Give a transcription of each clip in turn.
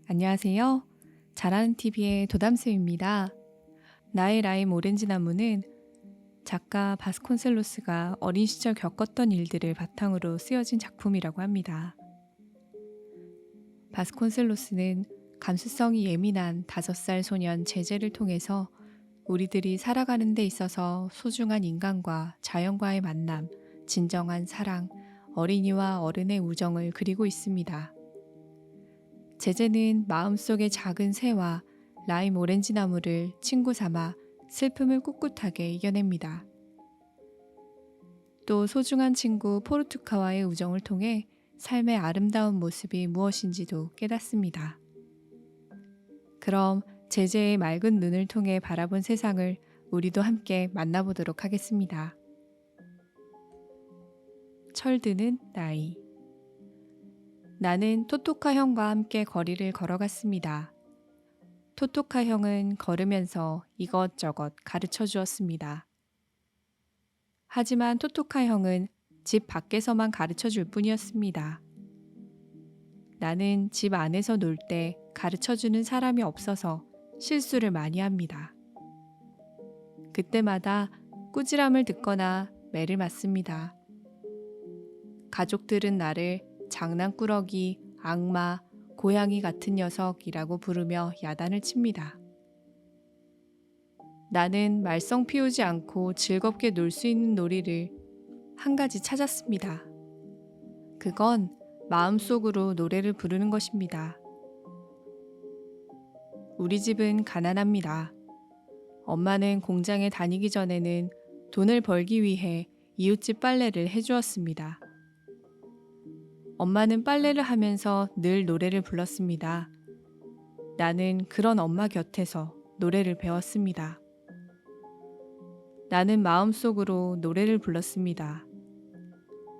안녕하세요. 잘하는 TV의 도담쌤입니다. 나의 라임 오렌지 나무는 작가 바스콘셀로스가 어린 시절 겪었던 일들을 바탕으로 쓰여진 작품이라고 합니다. 바스콘셀로스는 감수성이 예민한 5살 소년 제제를 통해서 우리들이 살아가는 데 있어서 소중한 인간과 자연과의 만남, 진정한 사랑, 어린이와 어른의 우정을 그리고 있습니다. 제제는 마음속의 작은 새와 라임 오렌지 나무를 친구 삼아 슬픔을 꿋꿋하게 이겨냅니다. 또 소중한 친구 포르투카와의 우정을 통해 삶의 아름다운 모습이 무엇인지도 깨닫습니다. 그럼 제제의 맑은 눈을 통해 바라본 세상을 우리도 함께 만나보도록 하겠습니다. 철드는 나이. 나는 토토카 형과 함께 거리를 걸어갔습니다. 토토카 형은 걸으면서 이것저것 가르쳐 주었습니다. 하지만 토토카 형은 집 밖에서만 가르쳐 줄 뿐이었습니다. 나는 집 안에서 놀 때 가르쳐 주는 사람이 없어서 실수를 많이 합니다. 그때마다 꾸지람을 듣거나 매를 맞습니다. 가족들은 나를 장난꾸러기, 악마, 고양이 같은 녀석이라고 부르며 야단을 칩니다. 나는 말썽 피우지 않고 즐겁게 놀 수 있는 놀이를 한 가지 찾았습니다. 그건 마음속으로 노래를 부르는 것입니다. 우리 집은 가난합니다. 엄마는 공장에 다니기 전에는 돈을 벌기 위해 이웃집 빨래를 해주었습니다. 엄마는 빨래를 하면서 늘 노래를 불렀습니다. 나는 그런 엄마 곁에서 노래를 배웠습니다. 나는 마음속으로 노래를 불렀습니다.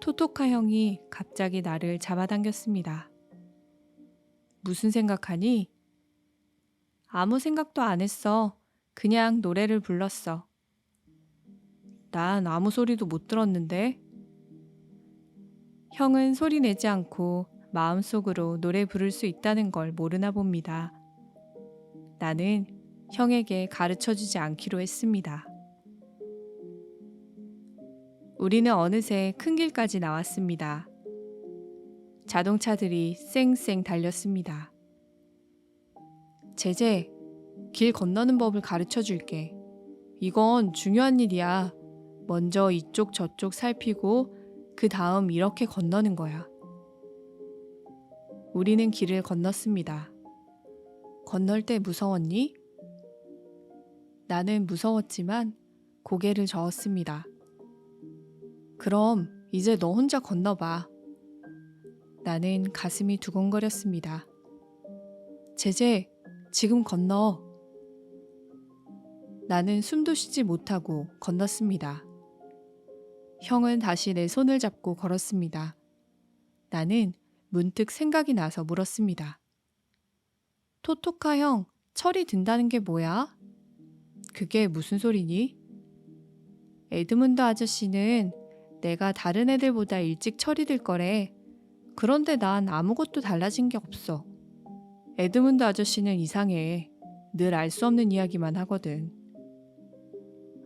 토토카 형이 갑자기 나를 잡아당겼습니다. 무슨 생각하니? 아무 생각도 안 했어. 그냥 노래를 불렀어. 난 아무 소리도 못 들었는데. 형은 소리 내지 않고 마음속으로 노래 부를 수 있다는 걸 모르나 봅니다. 나는 형에게 가르쳐 주지 않기로 했습니다. 우리는 어느새 큰 길까지 나왔습니다. 자동차들이 쌩쌩 달렸습니다. 제제, 길 건너는 법을 가르쳐 줄게. 이건 중요한 일이야. 먼저 이쪽 저쪽 살피고 그 다음 이렇게 건너는 거야. 우리는 길을 건넜습니다. 건널 때 무서웠니? 나는 무서웠지만 고개를 저었습니다. 그럼 이제 너 혼자 건너봐. 나는 가슴이 두근거렸습니다. 제제, 지금 건너. 나는 숨도 쉬지 못하고 건넜습니다. 형은 다시 내 손을 잡고 걸었습니다. 나는 문득 생각이 나서 물었습니다. 토토카 형, 철이 든다는 게 뭐야? 그게 무슨 소리니? 에드문드 아저씨는 내가 다른 애들보다 일찍 철이 들 거래. 그런데 난 아무것도 달라진 게 없어. 에드문드 아저씨는 이상해. 늘 알 수 없는 이야기만 하거든.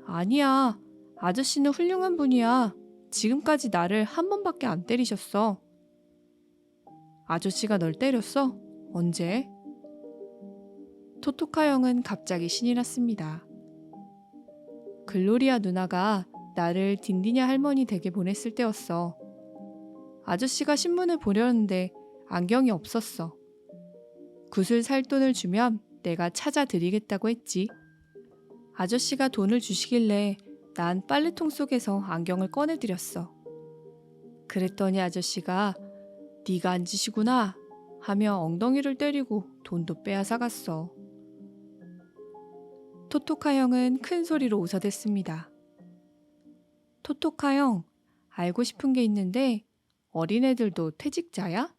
아니야. 아저씨는 훌륭한 분이야. 지금까지 나를 한 번밖에 안 때리셨어. 아저씨가 널 때렸어? 언제? 토토카 형은 갑자기 신이 났습니다. 글로리아 누나가 나를 딘디냐 할머니 댁에 보냈을 때였어. 아저씨가 신문을 보려는데 안경이 없었어. 굿을 살 돈을 주면 내가 찾아드리겠다고 했지. 아저씨가 돈을 주시길래 난 빨래통 속에서 안경을 꺼내드렸어. 그랬더니 아저씨가 네가 안 지시구나 하며 엉덩이를 때리고 돈도 빼앗아갔어. 토토카 형은 큰 소리로 웃어댔습니다. 토토카 형, 알고 싶은 게 있는데 어린애들도 퇴직자야?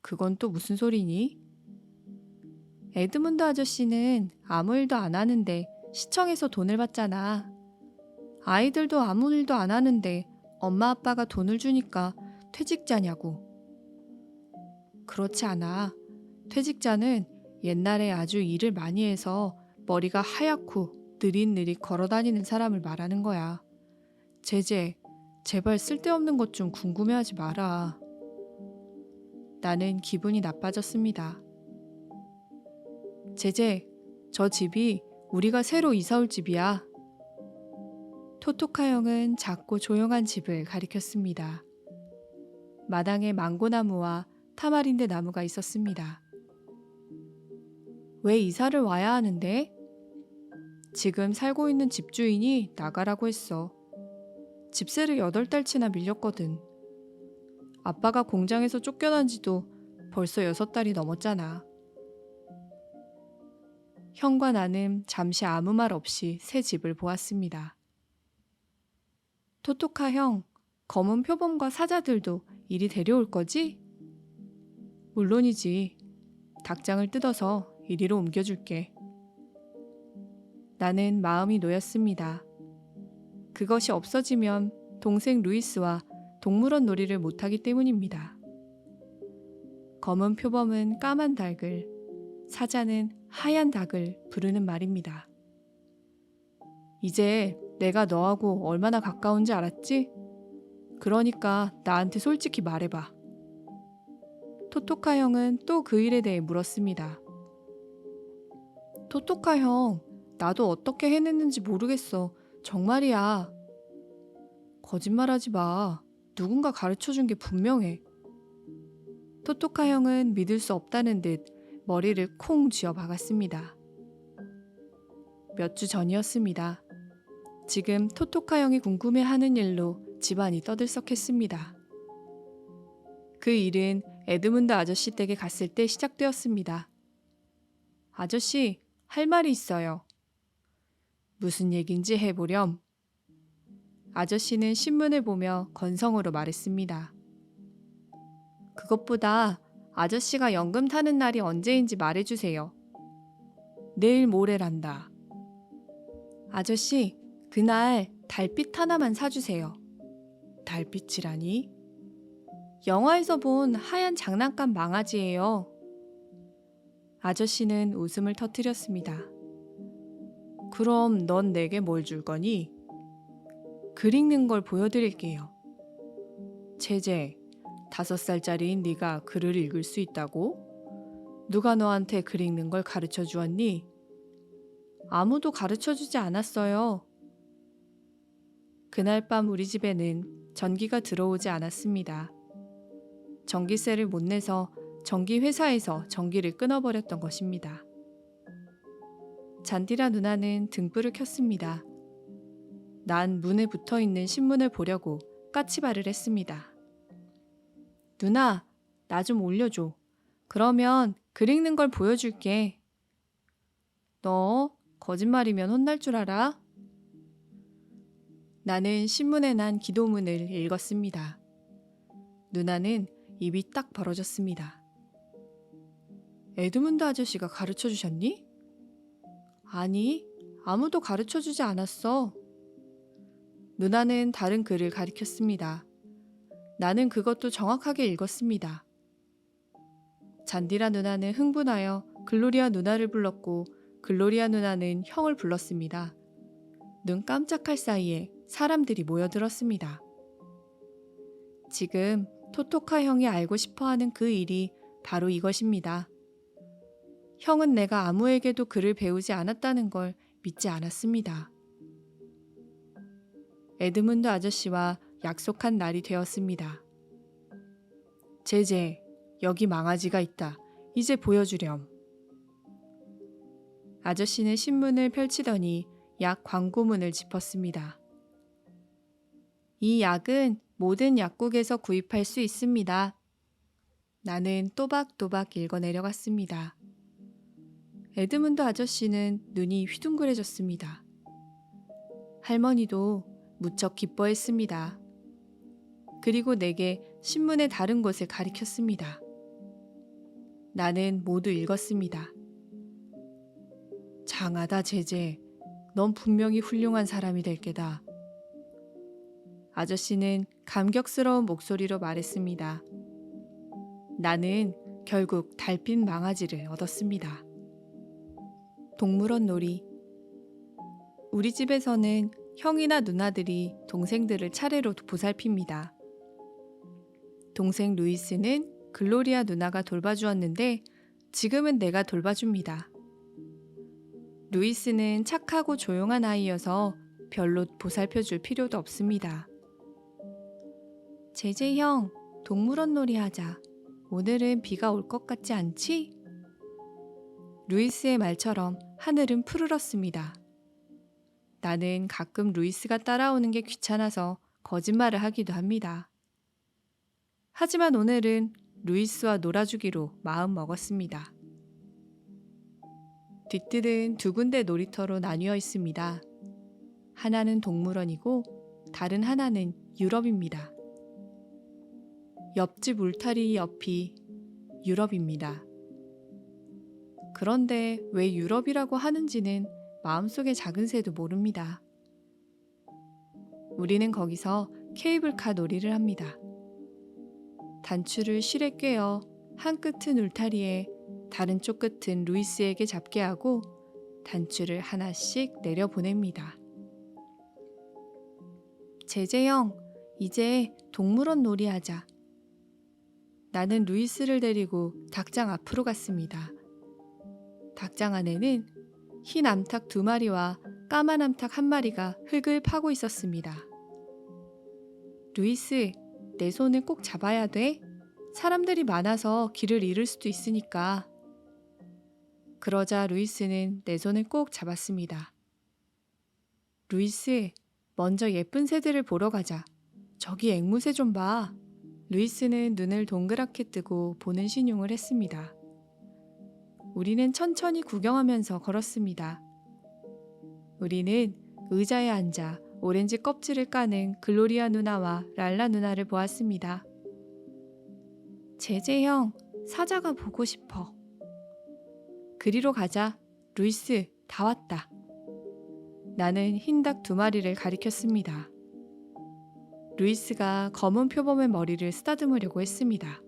그건 또 무슨 소리니? 에드문드 아저씨는 아무 일도 안 하는데 시청에서 돈을 받잖아. 아이들도 아무 일도 안 하는데 엄마 아빠가 돈을 주니까 퇴직자냐고. 그렇지 않아. 퇴직자는 옛날에 아주 일을 많이 해서 머리가 하얗고 느릿느릿 걸어 다니는 사람을 말하는 거야. 제제, 제발 쓸데없는 것 좀 궁금해하지 마라. 나는 기분이 나빠졌습니다. 제제, 저 집이 우리가 새로 이사 올 집이야. 토토카 형은 작고 조용한 집을 가리켰습니다. 마당에 망고나무와 타마린드 나무가 있었습니다. 왜 이사를 와야 하는데? 지금 살고 있는 집주인이 나가라고 했어. 집세를 8달치나 밀렸거든. 아빠가 공장에서 쫓겨난 지도 벌써 6달이 넘었잖아. 형과 나는 잠시 아무 말 없이 새 집을 보았습니다. 토토카 형, 검은 표범과 사자들도 이리 데려올 거지? 물론이지. 닭장을 뜯어서 이리로 옮겨줄게. 나는 마음이 놓였습니다. 그것이 없어지면 동생 루이스와 동물원 놀이를 못하기 때문입니다. 검은 표범은 까만 닭을, 사자는 하얀 닭을 부르는 말입니다. 이제 내가 너하고 얼마나 가까운지 알았지? 그러니까 나한테 솔직히 말해봐. 토토카 형은 또 그 일에 대해 물었습니다. 토토카 형, 나도 어떻게 해냈는지 모르겠어. 정말이야. 거짓말하지 마. 누군가 가르쳐준 게 분명해. 토토카 형은 믿을 수 없다는 듯 머리를 콩 쥐어 박았습니다. 몇 주 전이었습니다. 지금 토토카 형이 궁금해하는 일로 집안이 떠들썩했습니다. 그 일은 에드문드 아저씨 댁에 갔을 때 시작되었습니다. 아저씨, 할 말이 있어요. 무슨 얘긴지 해보렴. 아저씨는 신문을 보며 건성으로 말했습니다. 그것보다 아저씨가 연금 타는 날이 언제인지 말해주세요. 내일 모레란다. 아저씨, 그날 달빛 하나만 사주세요. 달빛이라니? 영화에서 본 하얀 장난감 망아지예요. 아저씨는 웃음을 터뜨렸습니다. 그럼 넌 내게 뭘 줄 거니? 글 읽는 걸 보여드릴게요. 제제, 5살짜리인 네가 글을 읽을 수 있다고? 누가 너한테 글 읽는 걸 가르쳐 주었니? 아무도 가르쳐 주지 않았어요. 그날 밤 우리 집에는 전기가 들어오지 않았습니다. 전기세를 못 내서 전기회사에서 전기를 끊어버렸던 것입니다. 잔디라 누나는 등불을 켰습니다. 난 문에 붙어있는 신문을 보려고 까치발을 했습니다. 누나, 나 좀 올려줘. 그러면 글 읽는 걸 보여줄게. 너 거짓말이면 혼날 줄 알아? 나는 신문에 난 기도문을 읽었습니다. 누나는 입이 딱 벌어졌습니다. 에드문드 아저씨가 가르쳐 주셨니? 아니, 아무도 가르쳐 주지 않았어. 누나는 다른 글을 가리켰습니다. 나는 그것도 정확하게 읽었습니다. 잔디라 누나는 흥분하여 글로리아 누나를 불렀고 글로리아 누나는 형을 불렀습니다. 눈 깜짝할 사이에 사람들이 모여들었습니다. 지금 토토카 형이 알고 싶어하는 그 일이 바로 이것입니다. 형은 내가 아무에게도 글을 배우지 않았다는 걸 믿지 않았습니다. 에드문드 아저씨와 약속한 날이 되었습니다. 제제, 여기 망아지가 있다. 이제 보여주렴. 아저씨는 신문을 펼치더니 약 광고문을 짚었습니다. 이 약은 모든 약국에서 구입할 수 있습니다. 나는 또박또박 읽어내려갔습니다. 에드문드 아저씨는 눈이 휘둥그레졌습니다. 할머니도 무척 기뻐했습니다. 그리고 내게 신문의 다른 곳을 가리켰습니다. 나는 모두 읽었습니다. 장하다 제제, 넌 분명히 훌륭한 사람이 될 게다. 아저씨는 감격스러운 목소리로 말했습니다. 나는 결국 달빛 망아지를 얻었습니다. 동물원 놀이. 우리 집에서는 형이나 누나들이 동생들을 차례로 보살핍니다. 동생 루이스는 글로리아 누나가 돌봐주었는데 지금은 내가 돌봐줍니다. 루이스는 착하고 조용한 아이여서 별로 보살펴줄 필요도 없습니다. 제제 형, 동물원 놀이 하자. 오늘은 비가 올 것 같지 않지? 루이스의 말처럼 하늘은 푸르렀습니다. 나는 가끔 루이스가 따라오는 게 귀찮아서 거짓말을 하기도 합니다. 하지만 오늘은 루이스와 놀아주기로 마음 먹었습니다. 뒷뜰은 두 군데 놀이터로 나뉘어 있습니다. 하나는 동물원이고 다른 하나는 유럽입니다. 옆집 울타리 옆이 유럽입니다. 그런데 왜 유럽이라고 하는지는 마음속의 작은 새도 모릅니다. 우리는 거기서 케이블카 놀이를 합니다. 단추를 실에 꿰어 한 끝은 울타리에 다른 쪽 끝은 루이스에게 잡게 하고 단추를 하나씩 내려보냅니다. 제제 형, 이제 동물원 놀이 하자. 나는 루이스를 데리고 닭장 앞으로 갔습니다. 닭장 안에는 흰 암탉 2마리와 까만 암탉 1마리가 흙을 파고 있었습니다. 루이스, 내 손을 꼭 잡아야 돼. 사람들이 많아서 길을 잃을 수도 있으니까. 그러자 루이스는 내 손을 꼭 잡았습니다. 루이스, 먼저 예쁜 새들을 보러 가자. 저기 앵무새 좀 봐. 루이스는 눈을 동그랗게 뜨고 보는 신용을 했습니다. 우리는 천천히 구경하면서 걸었습니다. 우리는 의자에 앉아 오렌지 껍질을 까는 글로리아 누나와 랄라 누나를 보았습니다. 제제 형, 사자가 보고 싶어. 그리로 가자. 루이스, 다 왔다. 나는 흰 닭 2마리를 가리켰습니다. 루이스가 검은 표범의 머리를 쓰다듬으려고 했습니다.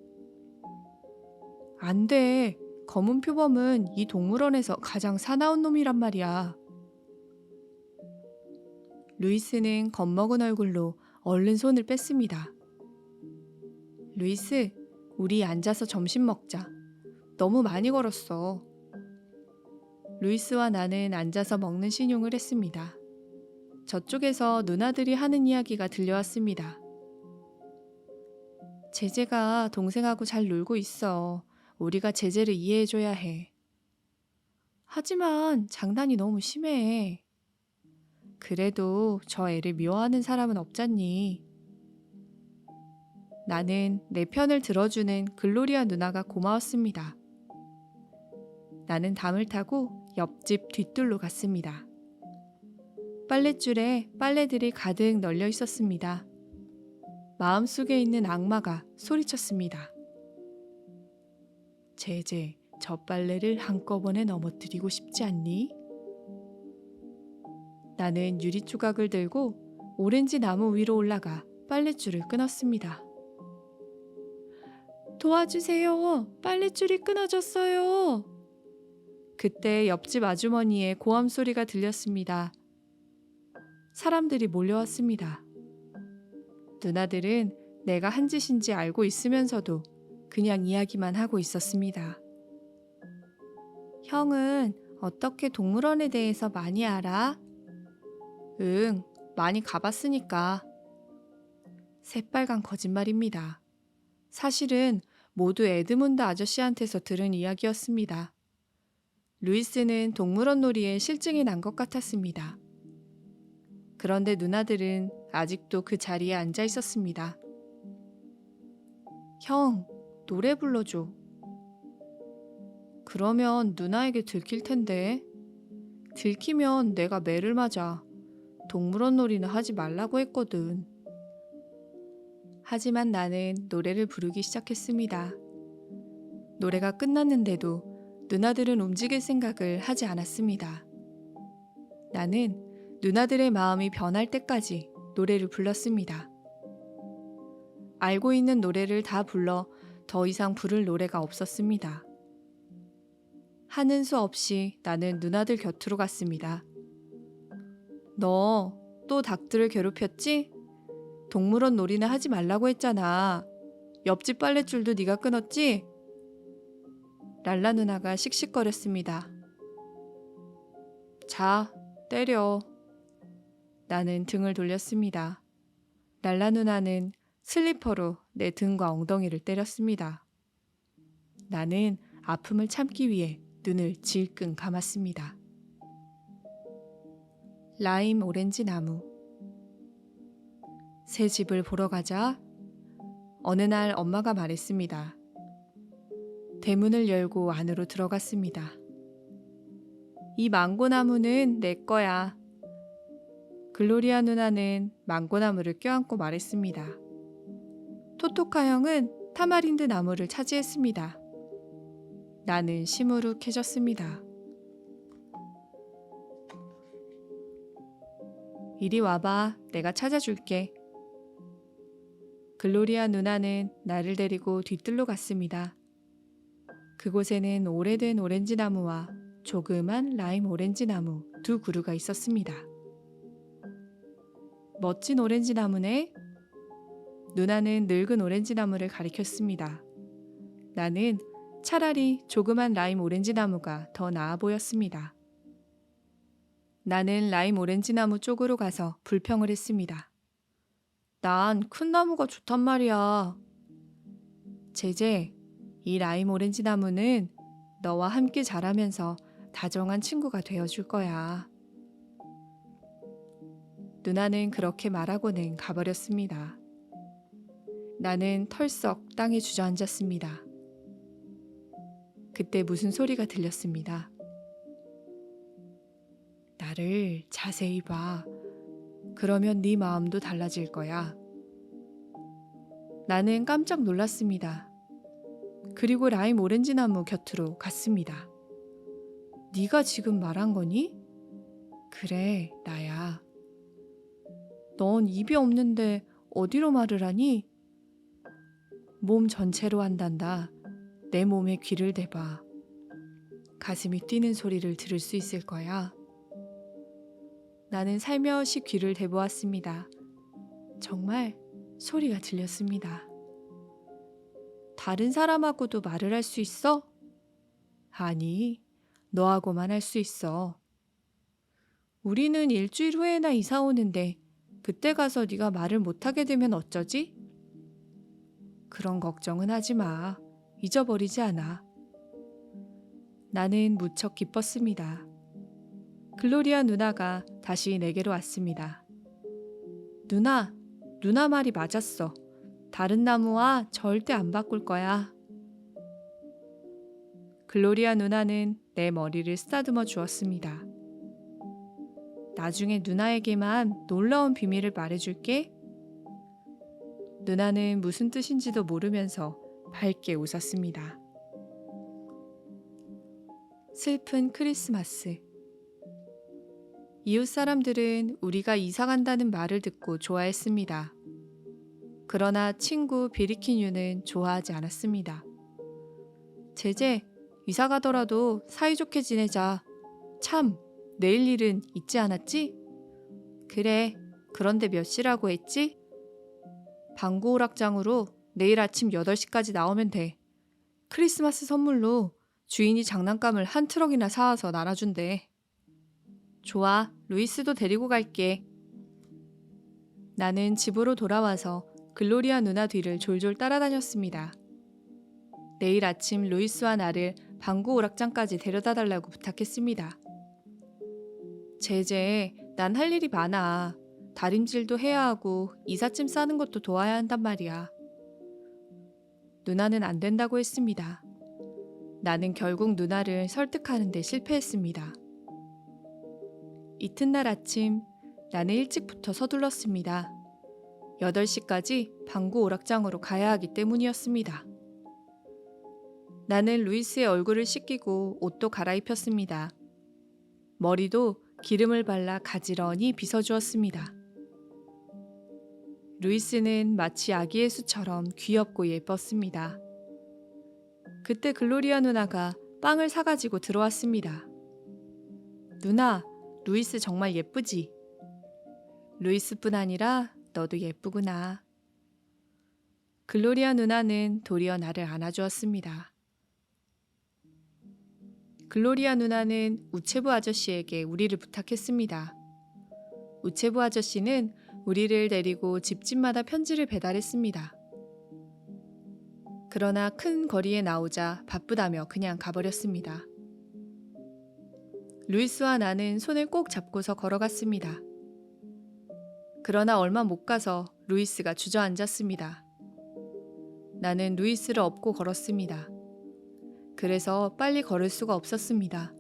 안 돼. 검은 표범은 이 동물원에서 가장 사나운 놈이란 말이야. 루이스는 겁먹은 얼굴로 얼른 손을 뺐습니다. 루이스, 우리 앉아서 점심 먹자. 너무 많이 걸었어. 루이스와 나는 앉아서 먹는 신용을 했습니다. 저쪽에서 누나들이 하는 이야기가 들려왔습니다. 제제가 동생하고 잘 놀고 있어. 우리가 제제를 이해해줘야 해. 하지만 장난이 너무 심해. 그래도 저 애를 미워하는 사람은 없잖니. 나는 내 편을 들어주는 글로리아 누나가 고마웠습니다. 나는 담을 타고 옆집 뒷뜰로 갔습니다. 빨랫줄에 빨래들이 가득 널려 있었습니다. 마음속에 있는 악마가 소리쳤습니다. 제제, 저 빨래를 한꺼번에 넘어뜨리고 싶지 않니? 나는 유리 조각을 들고 오렌지 나무 위로 올라가 빨랫줄을 끊었습니다. 도와주세요. 빨랫줄이 끊어졌어요. 그때 옆집 아주머니의 고함 소리가 들렸습니다. 사람들이 몰려왔습니다. 누나들은 내가 한 짓인지 알고 있으면서도 그냥 이야기만 하고 있었습니다. 형은 어떻게 동물원에 대해서 많이 알아? 응, 많이 가봤으니까. 새빨간 거짓말입니다. 사실은 모두 에드문드 아저씨한테서 들은 이야기였습니다. 루이스는 동물원 놀이에 실증이 난 것 같았습니다. 그런데 누나들은 아직도 그 자리에 앉아 있었습니다. 형, 노래 불러줘. 그러면 누나에게 들킬 텐데. 들키면 내가 매를 맞아. 동물원 놀이는 하지 말라고 했거든. 하지만 나는 노래를 부르기 시작했습니다. 노래가 끝났는데도 누나들은 움직일 생각을 하지 않았습니다. 나는 누나들의 마음이 변할 때까지 노래를 불렀습니다. 알고 있는 노래를 다 불러 더 이상 부를 노래가 없었습니다. 하는 수 없이 나는 누나들 곁으로 갔습니다. 너 또 닭들을 괴롭혔지? 동물원 놀이는 하지 말라고 했잖아. 옆집 빨랫줄도 네가 끊었지? 랄라 누나가 씩씩거렸습니다. 자, 때려. 나는 등을 돌렸습니다. 랄라 누나는 슬리퍼로 내 등과 엉덩이를 때렸습니다. 나는 아픔을 참기 위해 눈을 질끈 감았습니다. 라임 오렌지 나무. 새 집을 보러 가자. 어느 날 엄마가 말했습니다. 대문을 열고 안으로 들어갔습니다. 이 망고나무는 내 거야. 글로리아 누나는 망고나무를 껴안고 말했습니다. 토토카 형은 타마린드 나무를 차지했습니다. 나는 시무룩해졌습니다. 이리 와봐. 내가 찾아줄게. 글로리아 누나는 나를 데리고 뒤뜰로 갔습니다. 그곳에는 오래된 오렌지 나무와 조그만 라임 오렌지 나무 두 그루가 있었습니다. 멋진 오렌지 나무네. 누나는 늙은 오렌지 나무를 가리켰습니다. 나는 차라리 조그만 라임 오렌지 나무가 더 나아 보였습니다. 나는 라임 오렌지 나무 쪽으로 가서 불평을 했습니다. 난 큰 나무가 좋단 말이야. 제제, 이 라임 오렌지 나무는 너와 함께 자라면서 다정한 친구가 되어줄 거야. 누나는 그렇게 말하고는 가버렸습니다. 나는 털썩 땅에 주저앉았습니다. 그때 무슨 소리가 들렸습니다. 나를 자세히 봐. 그러면 네 마음도 달라질 거야. 나는 깜짝 놀랐습니다. 그리고 라임 오렌지 나무 곁으로 갔습니다. 네가 지금 말한 거니? 그래, 나야. 넌 입이 없는데 어디로 말을 하니? 몸 전체로 한단다. 내 몸에 귀를 대봐. 가슴이 뛰는 소리를 들을 수 있을 거야. 나는 살며시 귀를 대보았습니다. 정말 소리가 들렸습니다. 다른 사람하고도 말을 할 수 있어? 아니, 너하고만 할 수 있어. 우리는 일주일 후에나 이사 오는데 그때 가서 네가 말을 못하게 되면 어쩌지? 그런 걱정은 하지 마. 잊어버리지 않아. 나는 무척 기뻤습니다. 글로리아 누나가 다시 내게로 왔습니다. 누나 말이 맞았어. 다른 나무와 절대 안 바꿀 거야. 글로리아 누나는 내 머리를 쓰다듬어 주었습니다. 나중에 누나에게만 놀라운 비밀을 말해줄게. 누나는 무슨 뜻인지도 모르면서 밝게 웃었습니다. 슬픈 크리스마스. 이웃 사람들은 우리가 이사 간다는 말을 듣고 좋아했습니다. 그러나 친구 비리키뉴는 좋아하지 않았습니다. 제제, 이사 가더라도 사이좋게 지내자. 참, 내일 일은 잊지 않았지? 그래, 그런데 몇 시라고 했지? 방구 오락장으로 내일 아침 8시까지 나오면 돼. 크리스마스 선물로 주인이 장난감을 한 트럭이나 사와서 나눠준대. 좋아, 루이스도 데리고 갈게. 나는 집으로 돌아와서 글로리아 누나 뒤를 졸졸 따라다녔습니다. 내일 아침 루이스와 나를 방구 오락장까지 데려다 달라고 부탁했습니다. 제제, 난 할 일이 많아. 다림질도 해야 하고 이삿짐 싸는 것도 도와야 한단 말이야. 누나는 안 된다고 했습니다. 나는 결국 누나를 설득하는 데 실패했습니다. 이튿날 아침 나는 일찍부터 서둘렀습니다. 8시까지 방구 오락장으로 가야 하기 때문이었습니다. 나는 루이스의 얼굴을 씻기고 옷도 갈아입혔습니다. 머리도 기름을 발라 가지런히 빗어주었습니다. 루이스는 마치 아기의 수처럼 귀엽고 예뻤습니다. 그때 글로리아 누나가 빵을 사가지고 들어왔습니다. 누나, 루이스 정말 예쁘지? 루이스뿐 아니라 너도 예쁘구나. 글로리아 누나는 도리어 나를 안아주었습니다. 글로리아 누나는 우체부 아저씨에게 우리를 부탁했습니다. 우체부 아저씨는 우리를 데리고 집집마다 편지를 배달했습니다. 그러나 큰 거리에 나오자 바쁘다며 그냥 가버렸습니다. 루이스와 나는 손을 꼭 잡고서 걸어갔습니다. 그러나 얼마 못 가서 루이스가 주저앉았습니다. 나는 루이스를 업고 걸었습니다. 그래서 빨리 걸을 수가 없었습니다.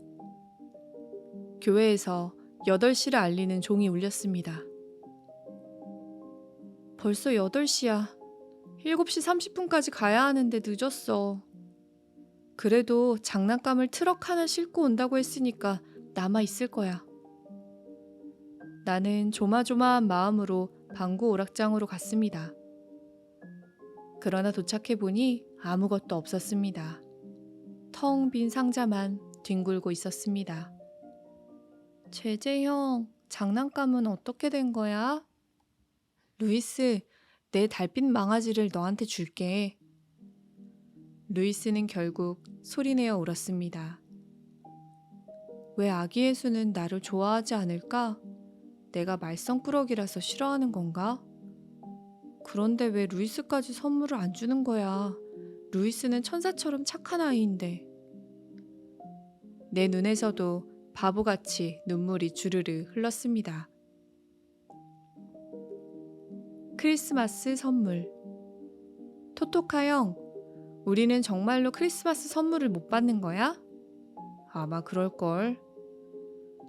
교회에서 8시를 알리는 종이 울렸습니다. 벌써 8시야. 7시 30분까지 가야 하는데 늦었어. 그래도 장난감을 트럭 하나 싣고 온다고 했으니까 남아 있을 거야. 나는 조마조마한 마음으로 방구 오락장으로 갔습니다. 그러나 도착해보니 아무것도 없었습니다. 텅 빈 상자만 뒹굴고 있었습니다. 제재 형, 장난감은 어떻게 된 거야? 루이스, 내 달빛 망아지를 너한테 줄게. 루이스는 결국 소리내어 울었습니다. 왜 아기 예수는 나를 좋아하지 않을까? 내가 말썽꾸러기라서 싫어하는 건가? 그런데 왜 루이스까지 선물을 안 주는 거야? 루이스는 천사처럼 착한 아이인데. 내 눈에서도 바보같이 눈물이 주르르 흘렀습니다. 크리스마스 선물. 토토카 형, 우리는 정말로 크리스마스 선물을 못 받는 거야? 아마 그럴걸.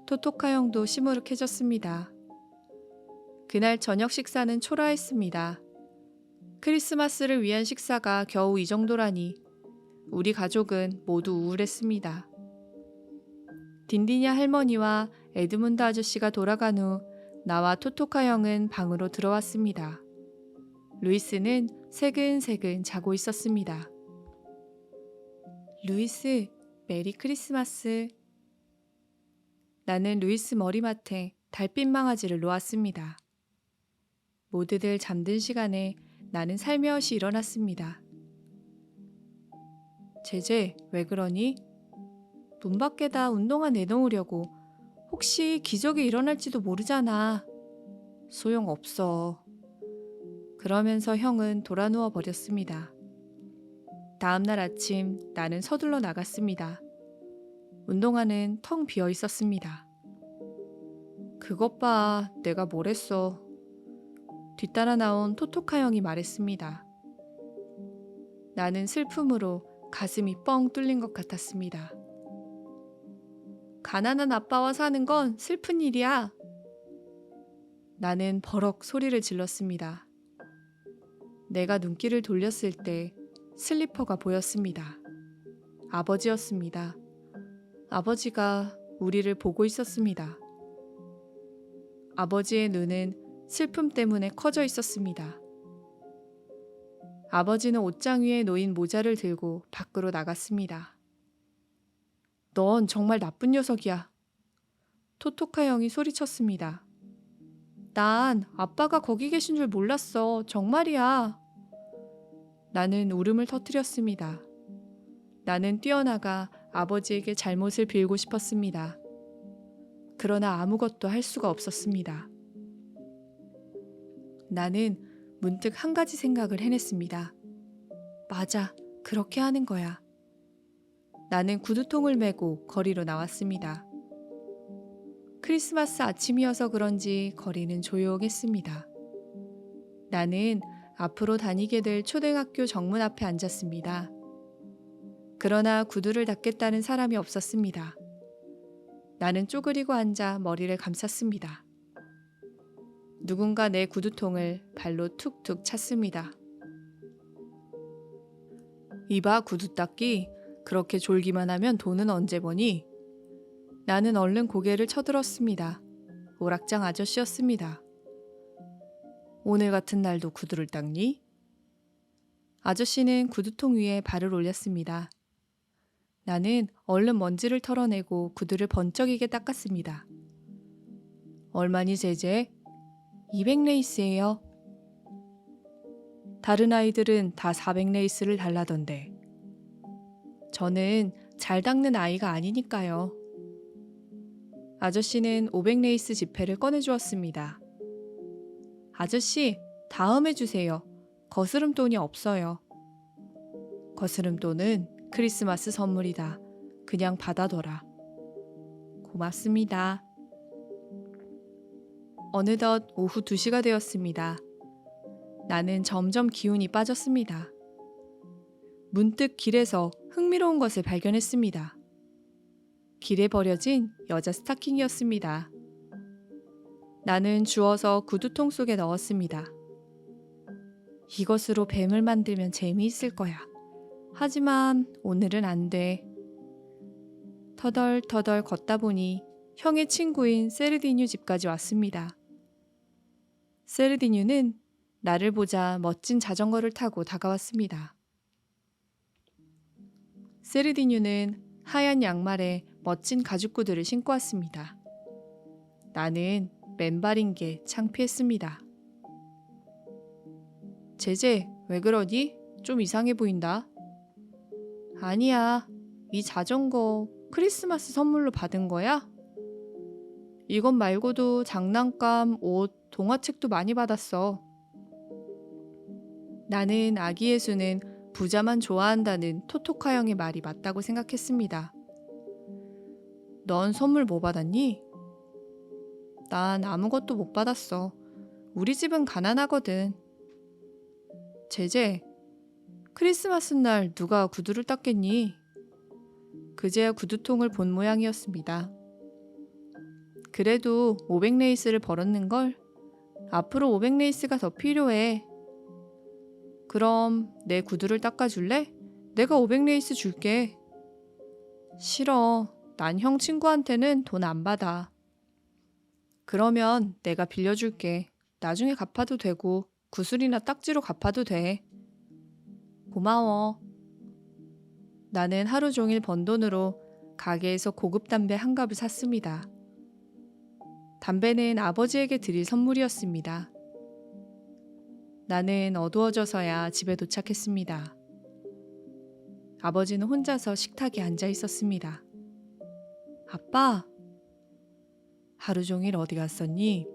토토카 형도 시무룩해졌습니다. 그날 저녁 식사는 초라했습니다. 크리스마스를 위한 식사가 겨우 이 정도라니 우리 가족은 모두 우울했습니다. 딘디냐 할머니와 에드문드 아저씨가 돌아간 후 나와 토토카 형은 방으로 들어왔습니다. 루이스는 새근새근 자고 있었습니다. 루이스, 메리 크리스마스. 나는 루이스 머리맡에 달빛 망아지를 놓았습니다. 모두들 잠든 시간에 나는 살며시 일어났습니다. 제재, 왜 그러니? 문 밖에다 운동화 내놓으려고. 혹시 기적이 일어날지도 모르잖아. 소용없어. 그러면서 형은 돌아 누워 버렸습니다. 다음날 아침 나는 서둘러 나갔습니다. 운동화는 텅 비어 있었습니다. 그것 봐, 내가 뭘 했어. 뒤따라 나온 토토카 형이 말했습니다. 나는 슬픔으로 가슴이 뻥 뚫린 것 같았습니다. 가난한 아빠와 사는 건 슬픈 일이야. 나는 버럭 소리를 질렀습니다. 내가 눈길을 돌렸을 때 슬리퍼가 보였습니다. 아버지였습니다. 아버지가 우리를 보고 있었습니다. 아버지의 눈은 슬픔 때문에 커져 있었습니다. 아버지는 옷장 위에 놓인 모자를 들고 밖으로 나갔습니다. 넌 정말 나쁜 녀석이야. 토토카 형이 소리쳤습니다. 난 아빠가 거기 계신 줄 몰랐어. 정말이야. 나는 울음을 터뜨렸습니다. 나는 뛰어나가 아버지에게 잘못을 빌고 싶었습니다. 그러나 아무것도 할 수가 없었습니다. 나는 문득 한 가지 생각을 해냈습니다. 맞아, 그렇게 하는 거야. 나는 구두통을 메고 거리로 나왔습니다. 크리스마스 아침이어서 그런지 거리는 조용했습니다. 나는 앞으로 다니게 될 초등학교 정문 앞에 앉았습니다. 그러나 구두를 닦겠다는 사람이 없었습니다. 나는 쪼그리고 앉아 머리를 감쌌습니다. 누군가 내 구두통을 발로 툭툭 찼습니다. 이봐, 구두 닦기. 그렇게 졸기만 하면 돈은 언제 버니? 나는 얼른 고개를 쳐들었습니다. 오락장 아저씨였습니다. 오늘 같은 날도 구두를 닦니? 아저씨는 구두통 위에 발을 올렸습니다. 나는 얼른 먼지를 털어내고 구두를 번쩍이게 닦았습니다. 얼마니 제제? 200레이스예요. 다른 아이들은 다 400레이스를 달라던데. 저는 잘 닦는 아이가 아니니까요. 아저씨는 500레이스 지폐를 꺼내주었습니다. 아저씨, 다음에 주세요. 거스름돈이 없어요. 거스름돈은 크리스마스 선물이다. 그냥 받아둬라. 고맙습니다. 어느덧 오후 2시가 되었습니다. 나는 점점 기운이 빠졌습니다. 문득 길에서 흥미로운 것을 발견했습니다. 길에 버려진 여자 스타킹이었습니다. 나는 주워서 구두통 속에 넣었습니다. 이것으로 뱀을 만들면 재미있을 거야. 하지만 오늘은 안 돼. 터덜터덜 걷다 보니 형의 친구인 세르디뉴 집까지 왔습니다. 세르디뉴는 나를 보자 멋진 자전거를 타고 다가왔습니다. 세르디뉴는 하얀 양말에 멋진 가죽구두를 신고 왔습니다. 나는 맨발인 게 창피했습니다. 제제, 왜 그러니? 좀 이상해 보인다. 아니야, 이 자전거 크리스마스 선물로 받은 거야? 이것 말고도 장난감, 옷, 동화책도 많이 받았어. 나는 아기 예수는 부자만 좋아한다는 토토카 형의 말이 맞다고 생각했습니다. 넌 선물 뭐 받았니? 난 아무것도 못 받았어. 우리 집은 가난하거든. 제제, 크리스마스 날 누가 구두를 닦겠니? 그제야 구두통을 본 모양이었습니다. 그래도 500레이스를 벌었는걸? 앞으로 500레이스가 더 필요해. 그럼 내 구두를 닦아줄래? 내가 500레이스 줄게. 싫어. 난 형 친구한테는 돈 안 받아. 그러면 내가 빌려줄게. 나중에 갚아도 되고 구슬이나 딱지로 갚아도 돼. 고마워. 나는 하루 종일 번 돈으로 가게에서 고급 담배 한 갑을 샀습니다. 담배는 아버지에게 드릴 선물이었습니다. 나는 어두워져서야 집에 도착했습니다. 아버지는 혼자서 식탁에 앉아 있었습니다. 아빠, 하루 종일 어디 갔었니?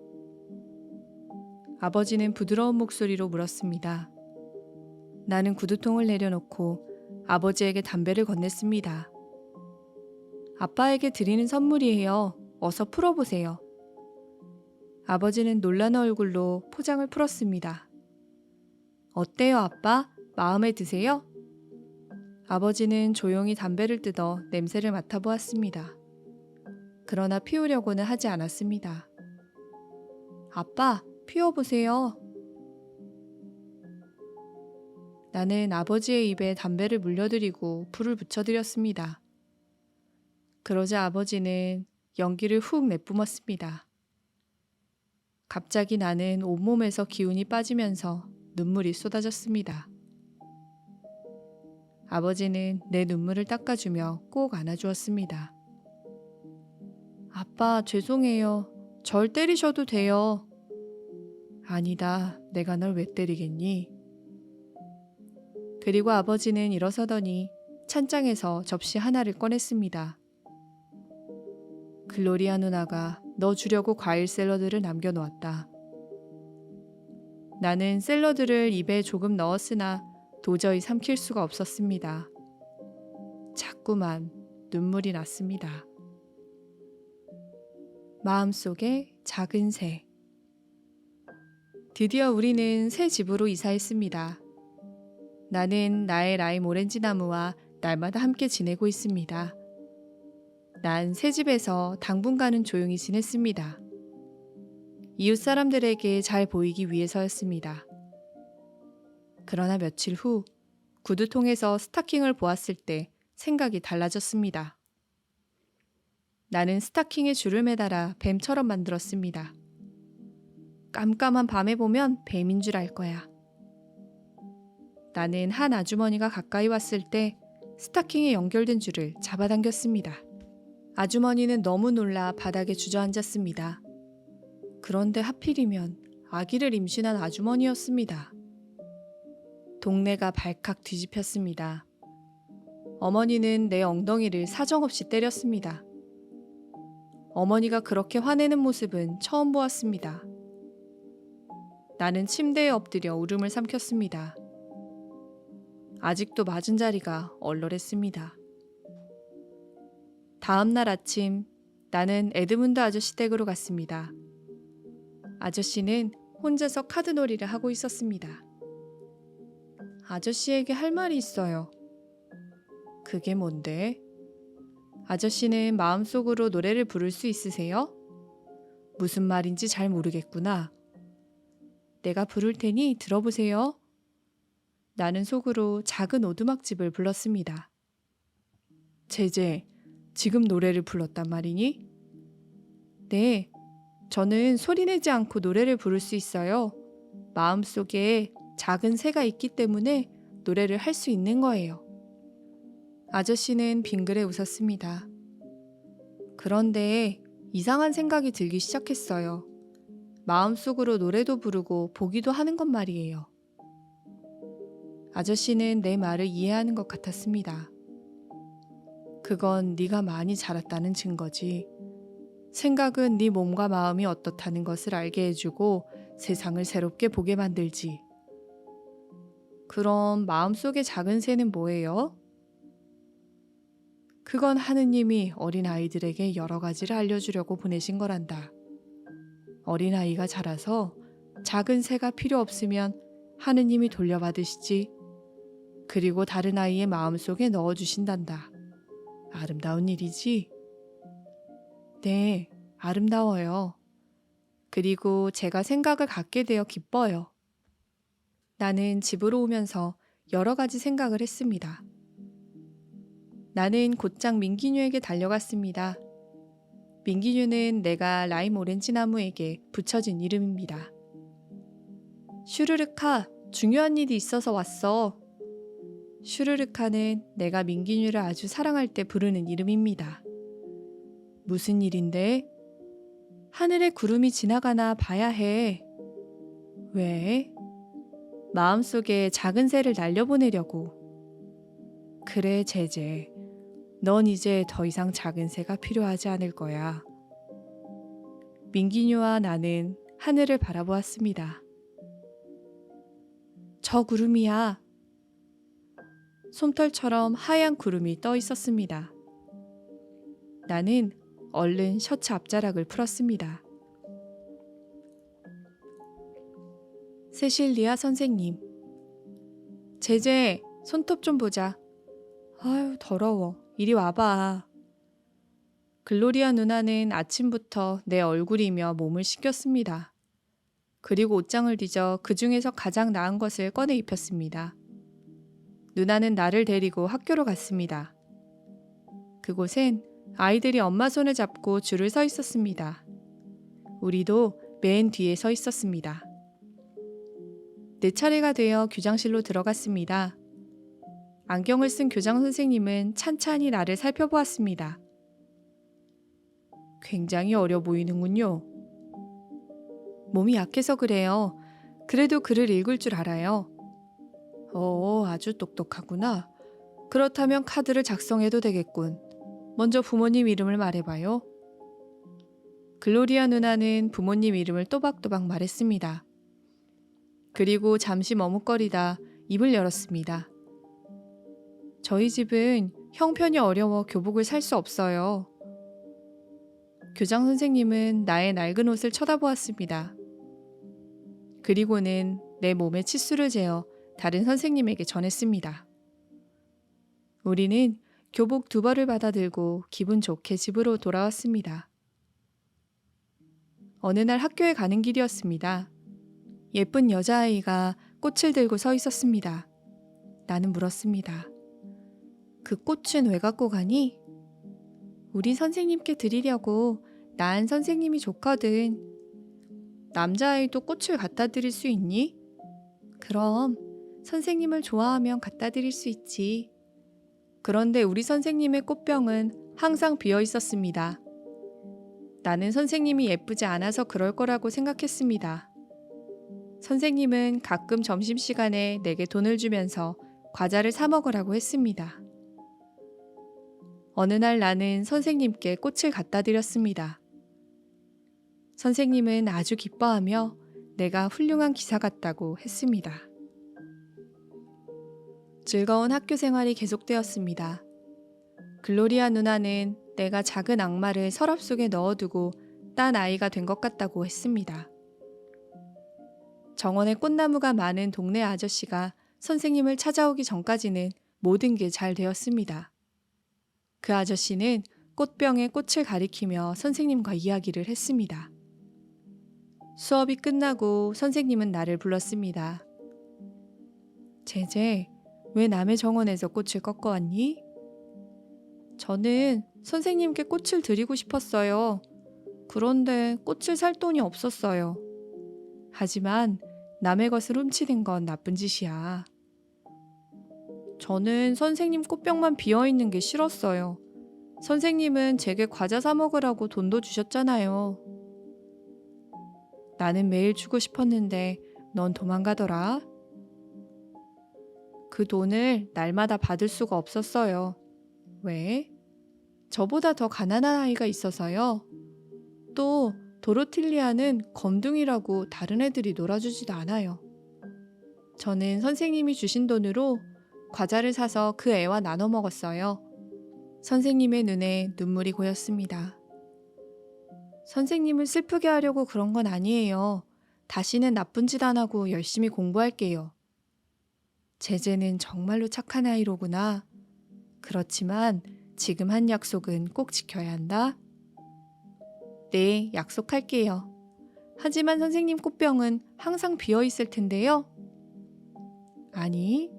아버지는 부드러운 목소리로 물었습니다. 나는 구두통을 내려놓고 아버지에게 담배를 건넸습니다. 아빠에게 드리는 선물이에요. 어서 풀어보세요. 아버지는 놀란 얼굴로 포장을 풀었습니다. 어때요, 아빠? 마음에 드세요? 아버지는 조용히 담배를 뜯어 냄새를 맡아보았습니다. 그러나 피우려고는 하지 않았습니다. 아빠, 피워보세요. 나는 아버지의 입에 담배를 물려드리고 불을 붙여드렸습니다. 그러자 아버지는 연기를 훅 내뿜었습니다. 갑자기 나는 온몸에서 기운이 빠지면서 눈물이 쏟아졌습니다. 아버지는 내 눈물을 닦아주며 꼭 안아주었습니다. 아빠, 죄송해요. 절 때리셔도 돼요. 아니다, 내가 널 왜 때리겠니? 그리고 아버지는 일어서더니 찬장에서 접시 하나를 꺼냈습니다. 글로리아 누나가 너 주려고 과일 샐러드를 남겨놓았다. 나는 샐러드를 입에 조금 넣었으나 도저히 삼킬 수가 없었습니다. 자꾸만 눈물이 났습니다. 마음속에 작은 새. 드디어 우리는 새 집으로 이사했습니다. 나는 나의 라임 오렌지 나무와 날마다 함께 지내고 있습니다. 난 새 집에서 당분간은 조용히 지냈습니다. 이웃 사람들에게 잘 보이기 위해서였습니다. 그러나 며칠 후 구두통에서 스타킹을 보았을 때 생각이 달라졌습니다. 나는 스타킹에 줄을 매달아 뱀처럼 만들었습니다. 깜깜한 밤에 보면 뱀인 줄 알 거야. 나는 한 아주머니가 가까이 왔을 때 스타킹에 연결된 줄을 잡아당겼습니다. 아주머니는 너무 놀라 바닥에 주저앉았습니다. 그런데 하필이면 아기를 임신한 아주머니였습니다. 동네가 발칵 뒤집혔습니다. 어머니는 내 엉덩이를 사정없이 때렸습니다. 어머니가 그렇게 화내는 모습은 처음 보았습니다. 나는 침대에 엎드려 울음을 삼켰습니다. 아직도 맞은 자리가 얼얼했습니다. 다음 날 아침 나는 에드문드 아저씨 댁으로 갔습니다. 아저씨는 혼자서 카드놀이를 하고 있었습니다. 아저씨에게 할 말이 있어요. 그게 뭔데? 아저씨는 마음속으로 노래를 부를 수 있으세요? 무슨 말인지 잘 모르겠구나. 내가 부를 테니 들어보세요. 나는 속으로 작은 오두막집을 불렀습니다. 제제, 지금 노래를 불렀단 말이니? 네, 저는 소리내지 않고 노래를 부를 수 있어요. 마음속에 작은 새가 있기 때문에 노래를 할 수 있는 거예요. 아저씨는 빙그레 웃었습니다. 그런데 이상한 생각이 들기 시작했어요. 마음속으로 노래도 부르고 보기도 하는 것 말이에요. 아저씨는 내 말을 이해하는 것 같았습니다. 그건 네가 많이 자랐다는 증거지. 생각은 네 몸과 마음이 어떻다는 것을 알게 해주고 세상을 새롭게 보게 만들지. 그럼 마음속의 작은 새는 뭐예요? 그건 하느님이 어린아이들에게 여러 가지를 알려주려고 보내신 거란다. 어린아이가 자라서 작은 새가 필요 없으면 하느님이 돌려받으시지. 그리고 다른 아이의 마음속에 넣어주신단다. 아름다운 일이지? 네, 아름다워요. 그리고 제가 생각을 갖게 되어 기뻐요. 나는 집으로 오면서 여러 가지 생각을 했습니다. 나는 곧장 민기뉴에게 달려갔습니다. 민기뉴는 내가 라임 오렌지 나무에게 붙여진 이름입니다. 슈르르카, 중요한 일이 있어서 왔어. 슈르르카는 내가 민기뉴를 아주 사랑할 때 부르는 이름입니다. 무슨 일인데? 하늘에 구름이 지나가나 봐야 해. 왜? 마음속에 작은 새를 날려보내려고. 그래, 제제. 넌 이제 더 이상 작은 새가 필요하지 않을 거야. 민기뉴와 나는 하늘을 바라보았습니다. 저 구름이야. 솜털처럼 하얀 구름이 떠 있었습니다. 나는 얼른 셔츠 앞자락을 풀었습니다. 세실리아 선생님. 제제, 손톱 좀 보자. 아유, 더러워. 이리 와봐. 글로리아 누나는 아침부터 내 얼굴이며 몸을 씻겼습니다. 그리고 옷장을 뒤져 그 중에서 가장 나은 것을 꺼내 입혔습니다. 누나는 나를 데리고 학교로 갔습니다. 그곳엔 아이들이 엄마 손을 잡고 줄을 서 있었습니다. 우리도 맨 뒤에 서 있었습니다. 내 차례가 되어 교장실로 들어갔습니다. 안경을 쓴 교장 선생님은 찬찬히 나를 살펴보았습니다. 굉장히 어려 보이는군요. 몸이 약해서 그래요. 그래도 글을 읽을 줄 알아요. 아주 똑똑하구나. 그렇다면 카드를 작성해도 되겠군. 먼저 부모님 이름을 말해봐요. 글로리아 누나는 부모님 이름을 또박또박 말했습니다. 그리고 잠시 머뭇거리다 입을 열었습니다. 저희 집은 형편이 어려워 교복을 살 수 없어요. 교장 선생님은 나의 낡은 옷을 쳐다보았습니다. 그리고는 내 몸에 치수를 재어 다른 선생님에게 전했습니다. 우리는 교복 2벌을 받아들고 기분 좋게 집으로 돌아왔습니다. 어느 날 학교에 가는 길이었습니다. 예쁜 여자아이가 꽃을 들고 서 있었습니다. 나는 물었습니다. 그 꽃은 왜 갖고 가니? 우리 선생님께 드리려고. 난 선생님이 좋거든. 남자아이도 꽃을 갖다 드릴 수 있니? 그럼 선생님을 좋아하면 갖다 드릴 수 있지. 그런데 우리 선생님의 꽃병은 항상 비어 있었습니다. 나는 선생님이 예쁘지 않아서 그럴 거라고 생각했습니다. 선생님은 가끔 점심시간에 내게 돈을 주면서 과자를 사 먹으라고 했습니다. 어느 날 나는 선생님께 꽃을 갖다 드렸습니다. 선생님은 아주 기뻐하며 내가 훌륭한 기사 같다고 했습니다. 즐거운 학교 생활이 계속되었습니다. 글로리아 누나는 내가 작은 악마를 서랍 속에 넣어두고 딴 아이가 된 것 같다고 했습니다. 정원에 꽃나무가 많은 동네 아저씨가 선생님을 찾아오기 전까지는 모든 게 잘 되었습니다. 그 아저씨는 꽃병에 꽃을 가리키며 선생님과 이야기를 했습니다. 수업이 끝나고 선생님은 나를 불렀습니다. 제제, 왜 남의 정원에서 꽃을 꺾어왔니? 저는 선생님께 꽃을 드리고 싶었어요. 그런데 꽃을 살 돈이 없었어요. 하지만 남의 것을 훔치는 건 나쁜 짓이야. 저는 선생님 꽃병만 비어있는 게 싫었어요. 선생님은 제게 과자 사 먹으라고 돈도 주셨잖아요. 나는 매일 주고 싶었는데 넌 도망가더라. 그 돈을 날마다 받을 수가 없었어요. 왜? 저보다 더 가난한 아이가 있어서요. 또 도로틸리아는 검둥이라고 다른 애들이 놀아주지도 않아요. 저는 선생님이 주신 돈으로 과자를 사서 그 애와 나눠 먹었어요. 선생님의 눈에 눈물이 고였습니다. 선생님을 슬프게 하려고 그런 건 아니에요. 다시는 나쁜 짓 안 하고 열심히 공부할게요. 제제는 정말로 착한 아이로구나. 그렇지만 지금 한 약속은 꼭 지켜야 한다. 네, 약속할게요. 하지만 선생님 꽃병은 항상 비어 있을 텐데요. 아니,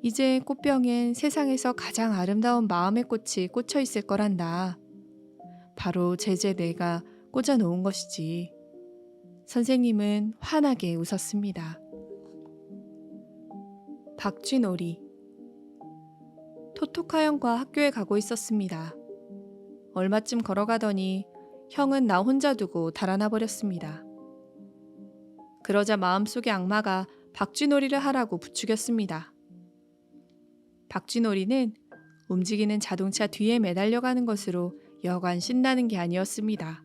이제 꽃병엔 세상에서 가장 아름다운 마음의 꽃이 꽂혀 있을 거란다. 바로 제제 내가 꽂아 놓은 것이지. 선생님은 환하게 웃었습니다. 박쥐놀이. 토토카 형과 학교에 가고 있었습니다. 얼마쯤 걸어가더니 형은 나 혼자 두고 달아나 버렸습니다. 그러자 마음속의 악마가 박쥐놀이를 하라고 부추겼습니다. 박쥐놀이는 움직이는 자동차 뒤에 매달려가는 것으로 여간 신나는 게 아니었습니다.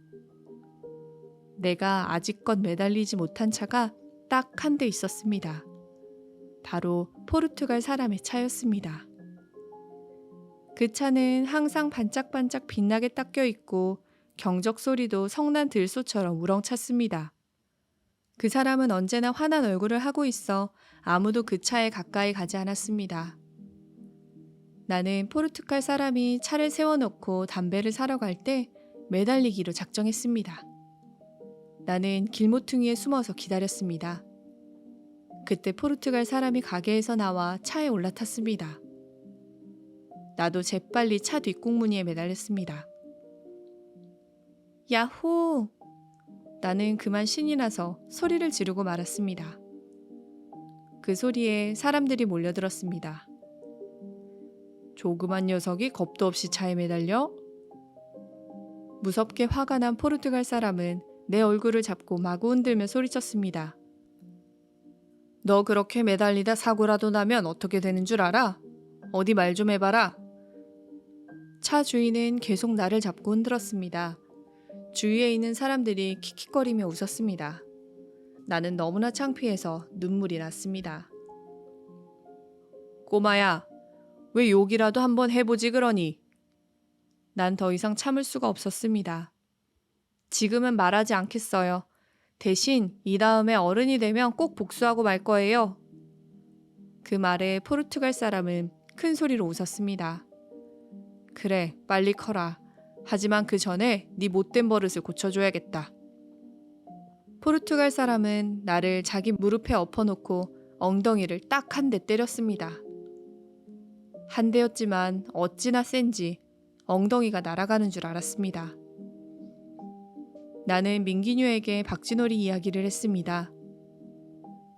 내가 아직껏 매달리지 못한 차가 딱 한 대 있었습니다. 바로 포르투갈 사람의 차였습니다. 그 차는 항상 반짝반짝 빛나게 닦여 있고 경적 소리도 성난 들소처럼 우렁찼습니다. 그 사람은 언제나 환한 얼굴을 하고 있어 아무도 그 차에 가까이 가지 않았습니다. 나는 포르투갈 사람이 차를 세워놓고 담배를 사러 갈 때 매달리기로 작정했습니다. 나는 길모퉁이에 숨어서 기다렸습니다. 그때 포르투갈 사람이 가게에서 나와 차에 올라탔습니다. 나도 재빨리 차 뒷공무니에 매달렸습니다. 야호! 나는 그만 신이 나서 소리를 지르고 말았습니다. 그 소리에 사람들이 몰려들었습니다. 조그만 녀석이 겁도 없이 차에 매달려? 무섭게 화가 난 포르투갈 사람은 내 얼굴을 잡고 마구 흔들며 소리쳤습니다. 너 그렇게 매달리다 사고라도 나면 어떻게 되는 줄 알아? 어디 말 좀 해봐라. 차 주인은 계속 나를 잡고 흔들었습니다. 주위에 있는 사람들이 킥킥거리며 웃었습니다. 나는 너무나 창피해서 눈물이 났습니다. 꼬마야, 왜 욕이라도 한번 해보지 그러니? 난 더 이상 참을 수가 없었습니다. 지금은 말하지 않겠어요. 대신 이 다음에 어른이 되면 꼭 복수하고 말 거예요. 그 말에 포르투갈 사람은 큰 소리로 웃었습니다. 그래, 빨리 커라. 하지만 그 전에 네 못된 버릇을 고쳐줘야겠다. 포르투갈 사람은 나를 자기 무릎에 엎어놓고 엉덩이를 딱 한 대 때렸습니다. 한 대였지만 어찌나 센지 엉덩이가 날아가는 줄 알았습니다. 나는 민기뉴에게 박쥐놀이 이야기를 했습니다.